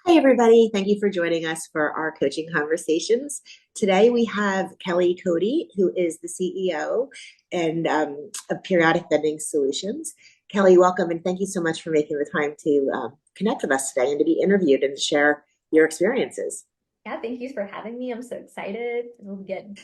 Hi, everybody. Thank you for joining us for our coaching conversations. Today we have Cody, who is the CEO of Periodic Vending Solutions. Kelly, welcome, and thank you so much for making the time to connect with us today and to be interviewed and to share your experiences. Yeah, thank you for having me. I'm so excited. It'll be good.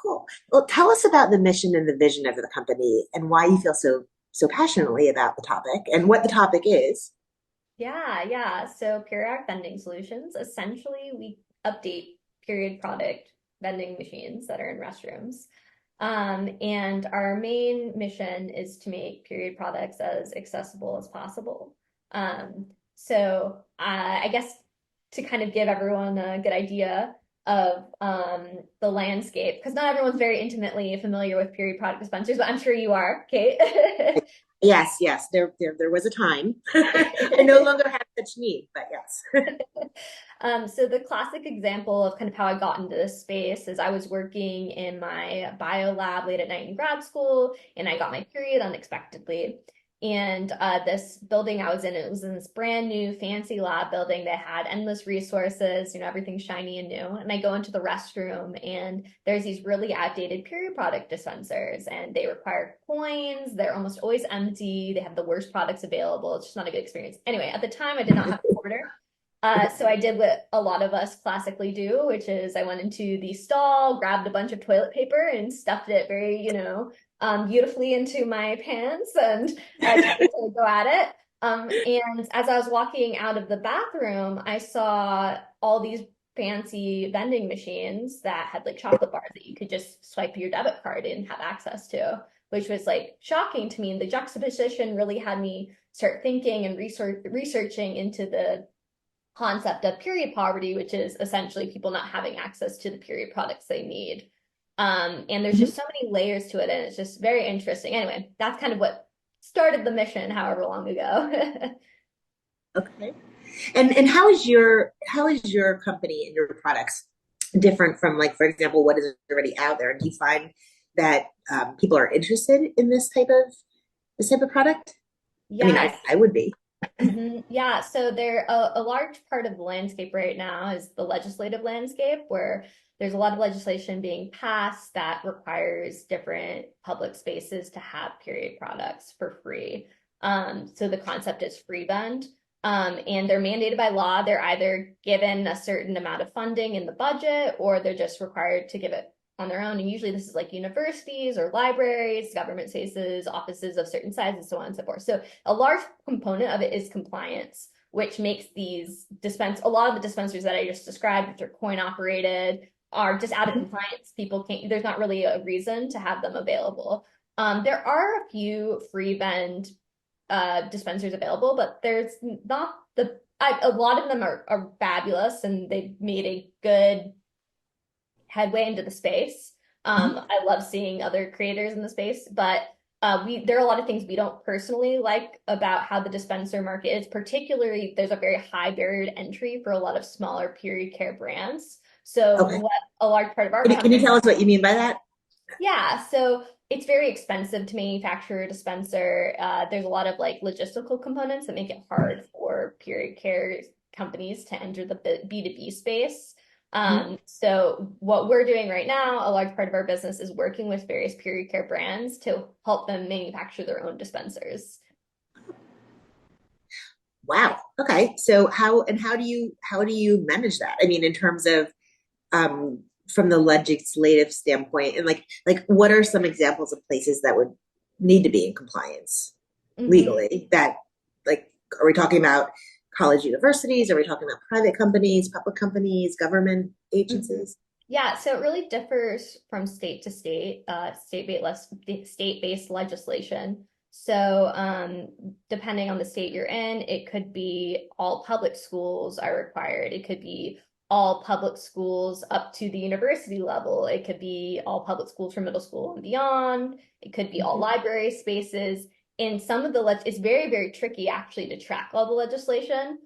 Cool. Well, tell us about the mission and the vision of the company and why you feel so passionately about the topic and what the topic is. Yeah. So periodic vending solutions, essentially we update period product vending machines that are in restrooms. And our main mission is to make period products as accessible as possible. I guess to kind of give everyone a good idea of the landscape, because not everyone's very intimately familiar with period product dispensers, but I'm sure you are, Kate. Yes. There was a time. I no longer have such need, but yes. So the classic example of kind of how I got into this space is I was working in my bio lab late at night in grad school, and I got my period unexpectedly. And this building I was in, it was in this brand new fancy lab building that had endless resources, everything shiny and new. And I go into the restroom, and there's these really outdated period product dispensers, and they require coins. They're almost always empty. They have the worst products available. It's just not a good experience. Anyway, at the time, I did not have a quarter. So I did what a lot of us classically do, which is I went into the stall, grabbed a bunch of toilet paper and stuffed it very, beautifully into my pants and tried to go at it. And as I was walking out of the bathroom, I saw all these fancy vending machines that had like chocolate bars that you could just swipe your debit card and have access to, which was like shocking to me. And the juxtaposition really had me start thinking and researching into the concept of period poverty, which is essentially people not having access to the period products they need. And there's just so many layers to it, and it's just very interesting. Anyway, that's kind of what started the mission, however long ago. Okay. And how is your company and your products different from, like, for example, what is already out there? Do you find that people are interested in this type of product? I mean, Yes. I would be. Yeah, so there a large part of the landscape right now is the legislative landscape, where there's a lot of legislation being passed that requires different public spaces to have period products for free. So the concept is free vend. And they're mandated by law. They're either given a certain amount of funding in the budget, or they're just required to give it on their own. And usually this is like universities or libraries, government spaces, offices of certain sizes, so on and so forth. So a large component of it is compliance, which makes a lot of the dispensers that I just described, which are coin operated, are just out of compliance. People can't, there's not really a reason to have them available. There are a few free vend dispensers available, but there's not a lot of them are fabulous, and they've made a good headway into the space. I love seeing other creators in the space, but there are a lot of things we don't personally like about how the dispenser market is. Particularly, there's a very high barrier to entry for a lot of smaller period care brands. So Okay. what a large part of our Can you company, tell us what you mean by that? yeah, so it's very expensive to manufacture a dispenser. There's a lot of like logistical components that make it hard for period care companies to enter the B2B space. Mhm. So what we're doing right now, a large part of our business is working with various period care brands to help them manufacture their own dispensers. Wow. Okay. So how do you manage that? I mean, in terms of from the legislative standpoint, and like what are some examples of places that would need to be in compliance Mhm. legally? That, like, are we talking about college universities? Are we talking about private companies, public companies, government Mhm. agencies? Yeah, so it really differs from state to state, state-based legislation. So, depending on the state you're in, it could be all public schools are required. It could be all public schools up to the university level. It could be all public schools from middle school and beyond. It could be all Mhm. library spaces. And some of the it's very, very tricky actually to track all the legislation.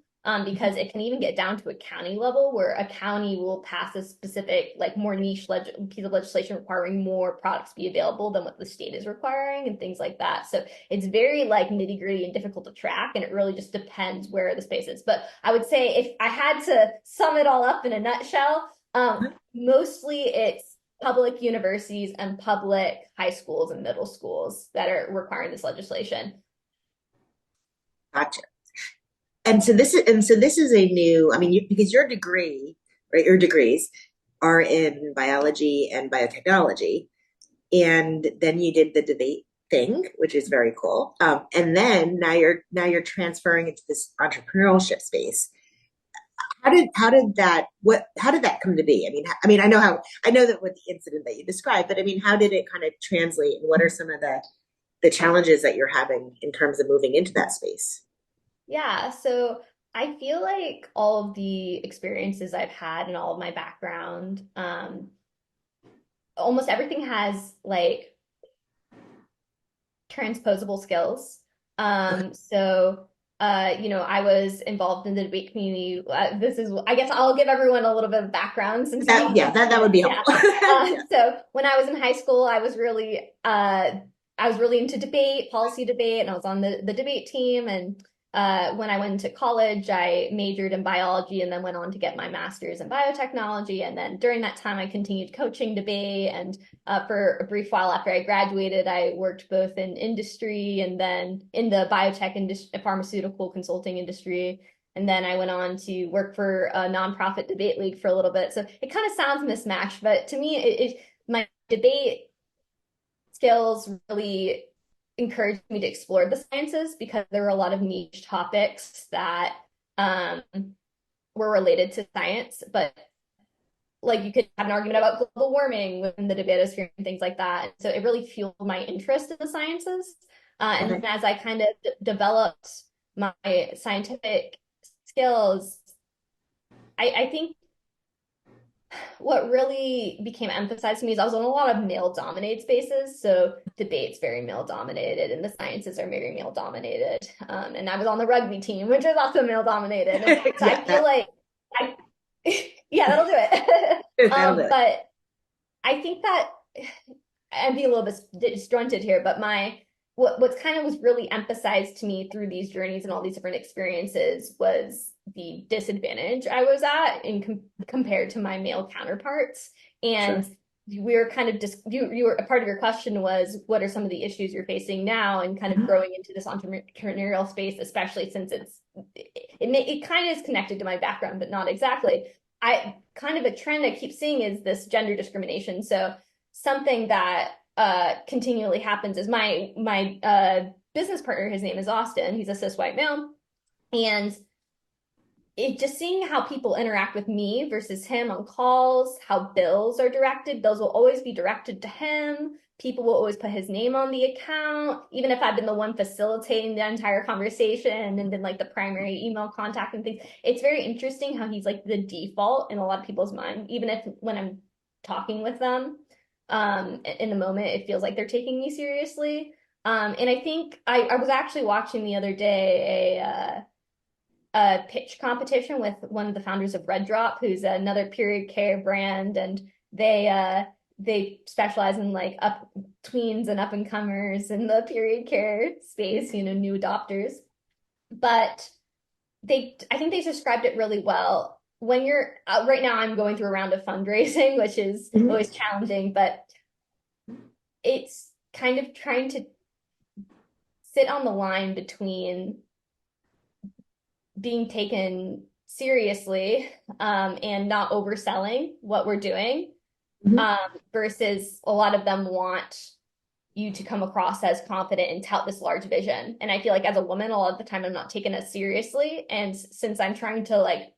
because it can even get down to a county level where a county will pass a specific, like more niche piece of legislation requiring more products be available than what the state is requiring and things like that. So it's very like nitty gritty and difficult to track, and it really just depends where the space is. But I would say if I had to sum it all up in a nutshell, mostly it's public universities and public high schools and middle schools that are requiring this legislation. Gotcha. And so this is a new, I mean, because your degree, right, your degrees are in biology and biotechnology, and then you did the debate thing, which is very cool. And then now you're transferring into this entrepreneurship space. How did that come to be? I mean, I know that with the incident that you described, but I mean, how did it kind of translate, and what are some of the challenges that you're having in terms of moving into that space? Yeah, so I feel like all of the experiences I've had and all of my background, almost everything has like transposable skills. So I was involved in the debate community. I guess I'll give everyone a little bit of background since Yeah, that would be yeah. helpful. Yeah. So when I was in high school, I was really into debate, policy debate, and I was on the debate team. And when I went to college, I majored in biology and then went on to get my master's in biotechnology. And then during that time, I continued coaching debate. And for a brief while after I graduated, I worked both in industry and then in the biotech industry, pharmaceutical consulting industry. And then I went on to work for a nonprofit debate league for a little bit. So it kind of sounds mismatched, but to me, my debate skills really encouraged me to explore the sciences because there were a lot of niche topics that um, were related to science, but like you could have an argument about global warming within the debatosphere and things like that. So it really fueled my interest in the sciences. And Okay. then as I kind of developed my scientific skills, I think what really became emphasized to me is I was in a lot of male dominated spaces. So debate's very male dominated and the sciences are very male dominated. And I was on the rugby team, which is also male dominated. And so Yeah, I feel like I, yeah, that'll do it. that'll do it. But I think that I'm being a little bit disjointed here, but what's kind of was really emphasized to me through these journeys and all these different experiences was the disadvantage I was at compared to my male counterparts. Sure. And we were kind of just you were a part of your question was what are some of the issues you're facing now and kind of Mhm. growing into this entrepreneurial space, especially since it kind of is connected to my background, but not exactly. I kind of a trend I keep seeing is this gender discrimination. So something that continually happens is my business partner, his name is Austin. He's a cis white male, and it just seeing how people interact with me versus him on calls, how bills are directed. Bills will always be directed to him. People will always put his name on the account, even if I've been the one facilitating the entire conversation and been like the primary email contact and things. It's very interesting how he's like the default in a lot of people's mind, even if when I'm talking with them, in the moment, it feels like they're taking me seriously. And I think I was actually watching the other day a pitch competition with one of the founders of Red Drop, who's another period care brand, and they specialize in like up tweens and up and comers in the period care space, new adopters. But I think they described it really well. When you're right now, I'm going through a round of fundraising, which is Mhm. always challenging, but it's kind of trying to sit on the line between being taken seriously and not overselling what we're doing Mhm. versus a lot of them want you to come across as confident and tout this large vision. And I feel like as a woman, a lot of the time I'm not taken as seriously. And since I'm trying to like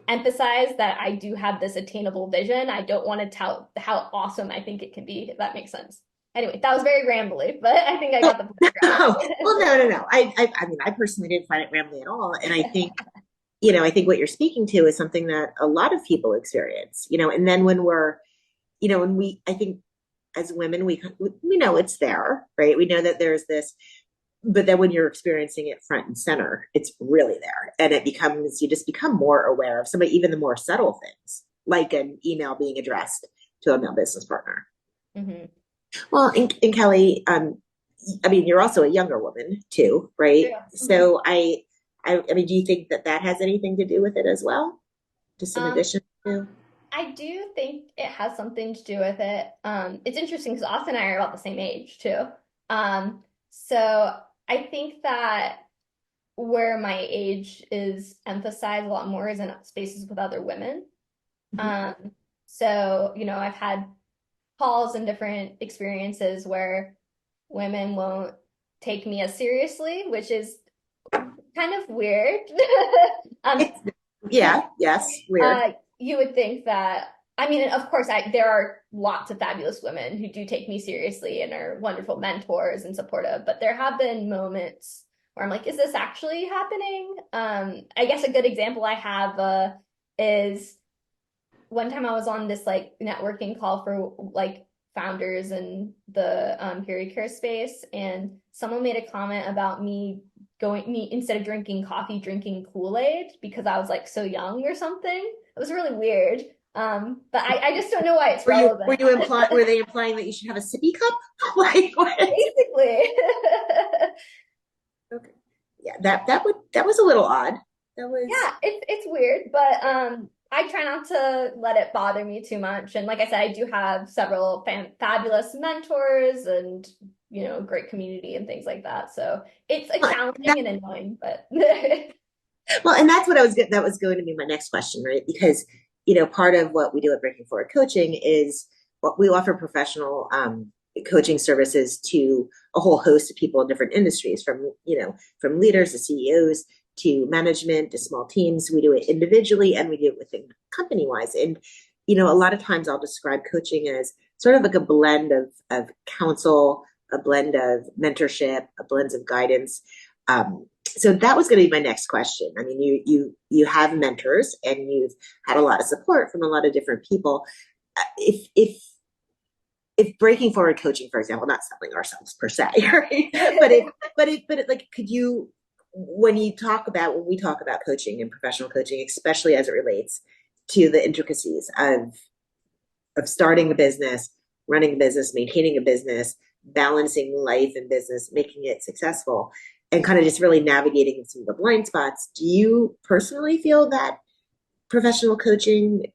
emphasize that I do have this attainable vision, I don't want to tout how awesome I think it can be, if that makes sense. Anyway, that was very rambly, but I think I got the point across. Oh, well, no, no, no. I mean, I personally didn't find it rambling at all. And I think what you're speaking to is something that a lot of people experience, and then I think as women, we know it's there, right? We know that there's this but then when you're experiencing it front and center, it's really there. And it becomes, you just become more aware of some of even the more subtle things, like an email being addressed to a male business partner. Hmm. Well, and Kelly, I mean, you're also a younger woman too, right? Yeah. Hmm. So I mean, do you think that that has anything to do with it as well? Just in Um, addition to? I do think it has something to do with it. It's interesting because Austin and I are about the same age too. So I think that where my age is emphasized a lot more is in spaces with other women. Mhm. Um, so, I've had calls and different experiences where women won't take me as seriously, which is kind of weird. Um, It's, yeah, yes, weird. you would think that, I mean, of course, there are lots of fabulous women who do take me seriously and are wonderful mentors and supportive, but there have been moments where I'm like, is this actually happening? I guess a good example I have is one time I was on this like networking call for like founders in the period care space, and someone made a comment about me instead of drinking coffee, drinking Kool-Aid because I was like so young or something. It was really weird. But I just don't know why it's Were relevant. you implying, were they implying that you should have a sippy cup? Like what? Basically. Okay. Yeah, that was a little odd. That was Yeah, it's weird, but I try not to let it bother me too much. And like I said, I do have several fabulous mentors and great community and things like that. So it's a that, challenging and annoying, but well, and that's what that was going to be my next question, right? Because part of what we do at Breaking Forward Coaching is what we offer professional coaching services to a whole host of people in different industries, from from leaders to CEOs to management to small teams. We do it individually and we do it within company wise. And a lot of times I'll describe coaching as sort of like a blend of counsel, a blend of mentorship, a blend of guidance. So that was going to be my next question. I mean, you have mentors and you've had a lot of support from a lot of different people. If breaking forward coaching, for example, not selling ourselves per se, right? But like, could you, when we talk about coaching and professional coaching, especially as it relates to the intricacies of starting a business, running a business, maintaining a business, balancing life and business, making it successful, and kind of just really navigating some of the blind spots. Do you personally feel that professional coaching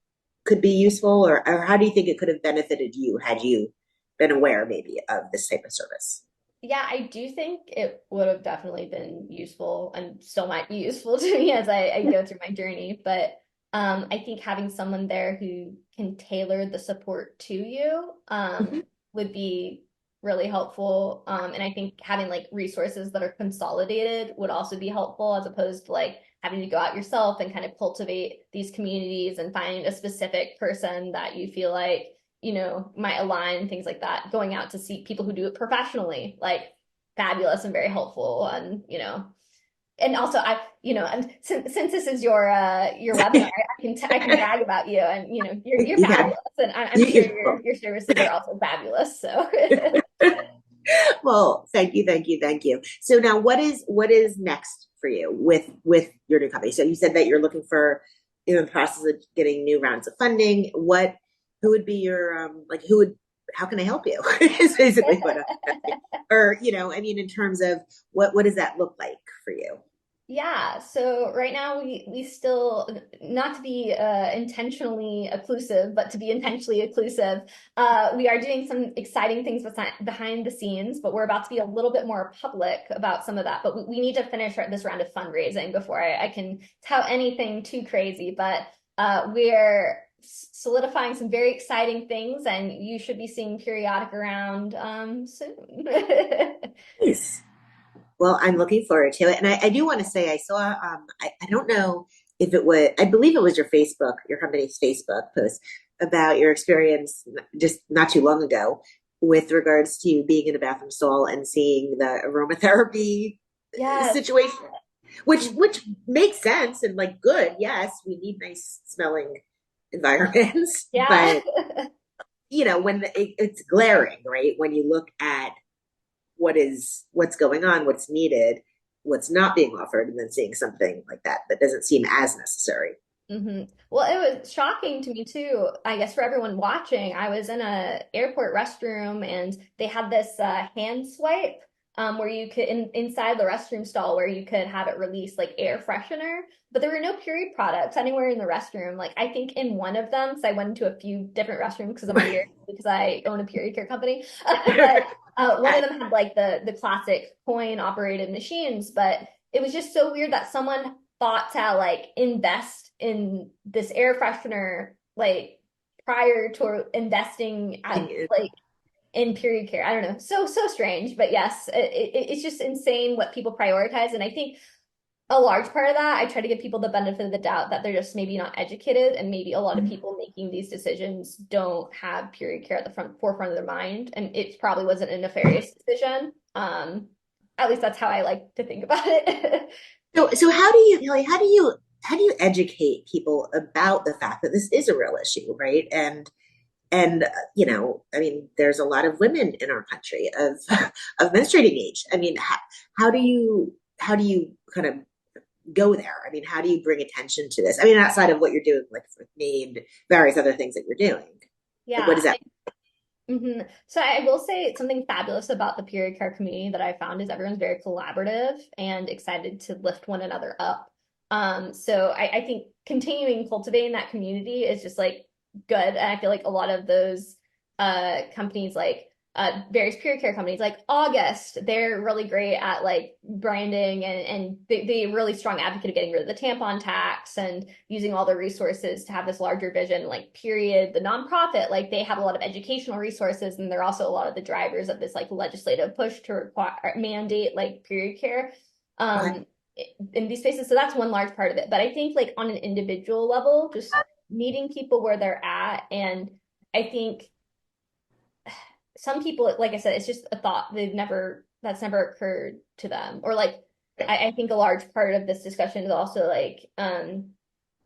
could be useful, or how do you think it could have benefited you had you been aware maybe of this type of service? yeah, I do think it would have definitely been useful and still might be useful to me as I go through my journey. But I think having someone there who can tailor the support to you Mm-hmm. would be really helpful. And I think having like resources that are consolidated would also be helpful as opposed to like having to go out yourself and kind of cultivate these communities and find a specific person that you feel like might align, things like that. Going out to see people who do it professionally, like fabulous and very helpful. And also and since this is your webinar, I can brag about you, and you're You can. fabulous, and I'm sure Well, your services are also fabulous. So well, thank you, thank you, thank you. So now, what is next for you with your new company? So you said that you're looking for, in the process of getting new rounds of funding. Who would be your like? Who would? How can I help you? Is basically what I'm asking. Or I mean, in terms of what does that look like for you? yeah, so right now we still, not to be intentionally occlusive, but to be intentionally occlusive, we are doing some exciting things behind the scenes, but we're about to be a little bit more public about some of that. But we need to finish this round of fundraising before I can tell anything too crazy. But we're solidifying some very exciting things, and you should be seeing periodic around soon. Nice. Well, I'm looking forward to it. And I do want to say I saw, I don't know if it was, I believe it was your company's Facebook post about your experience just not too long ago with regards to being in a bathroom stall and seeing the aromatherapy Yes. situation, which makes sense and like good. Yes, we need nice smelling environments, Yeah. but when it's glaring, right? When you look at what's going on, what's needed, what's not being offered, and then seeing something like that that doesn't seem as necessary. Well, it was shocking to me too. I guess for everyone watching, I was in a airport restroom and they had this hand swipe where you could inside the restroom stall where you could have it release like air freshener, but there were no period products anywhere in the restroom. Like I think in one of them, because I went into a few different restrooms because I'm weird because I own a period care company, but one of them had like the classic coin operated machines, but it was just so weird that someone thought to like invest in this air freshener like prior to investing at, like in period care. I don't know. So strange, but yes, it's just insane what people prioritize. And I think a large part of that, I try to give people the benefit of the doubt that they're just maybe not educated, and maybe a lot of people making these decisions don't have period care at the forefront of their mind, and it probably wasn't a nefarious decision. At least that's how I like to think about it. So how do you, like, how do you educate people about the fact that this is a real issue, right? And I mean, there's a lot of women in our country of of menstruating age. I mean, how do you kind of go there? I mean, how do you bring attention to this? I mean, outside of what you're doing, like with me and various other things that you're doing, like, what Yeah. does that? So I will say something fabulous about the period care community that I found is everyone's very collaborative and excited to lift one another up. So I think continuing cultivating that community is just like good. And I feel like a lot of those companies like various period care companies like August, they're really great at like branding and they're really strong advocate of getting rid of the tampon tax and using all the resources to have this larger vision. Like Period, the nonprofit, like they have a lot of educational resources, and they're also a lot of the drivers of this like legislative push to require mandate like period care Okay. um in these spaces. So that's one large part of it. But I think like on an individual level, just meeting people where they're at. And I think some people, like I said, it's just a thought that's never occurred to them. Or like, I think a large part of this discussion is also like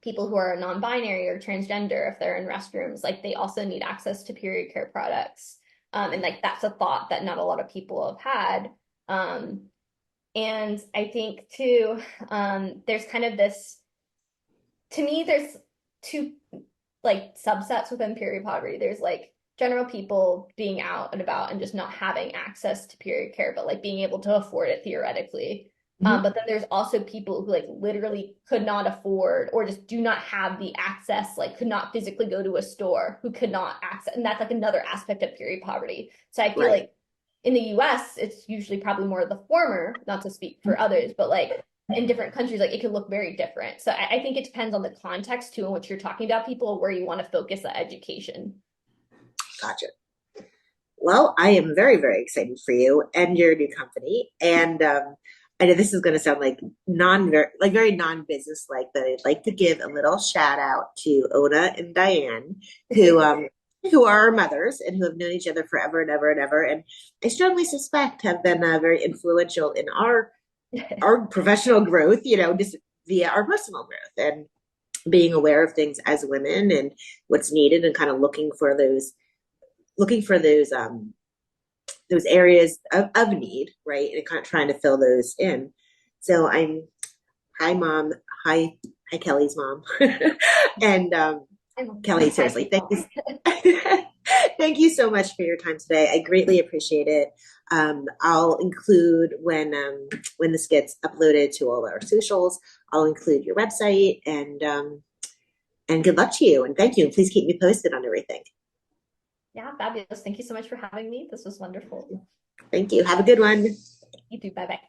people who are non-binary or transgender, if they're in restrooms, like they also need access to period care products. And like that's a thought that not a lot of people have had. And I think too, there's kind of this, to me, there's two like subsets within period poverty. There's like general people being out and about and just not having access to period care, but like being able to afford it theoretically. Mhm. But then there's also people who like literally could not afford or just do not have the access, like could not physically go to a store, who could not access, and that's like another aspect of period poverty. So I feel Right. like in the US, it's usually probably more of the former, not to speak for others, but like in different countries, like it could look very different. So I think it depends on the context too, and what you're talking about, people, where you want to focus the education. Gotcha. Well, I am very, very excited for you and your new company. And I know this is going to sound like like very non-business like, but I'd like to give a little shout out to Ona and Diane, who who are our mothers and who have known each other forever and ever and ever. And I strongly suspect have been very influential in our professional growth, just via our personal growth and being aware of things as women and what's needed and kind of looking for those areas of need, right? And kind of trying to fill those in. So I'm hi mom, hi Kelly's mom. And Kelly, Hi, seriously, thank people. you. Thank you so much for your time today. I greatly appreciate it. I'll include when this gets uploaded to all our socials, I'll include your website and good luck to you and thank you. And please keep me posted on everything. Yeah, fabulous. Thank you so much for having me. This was wonderful. Thank you. Have a good one. You too. Bye bye.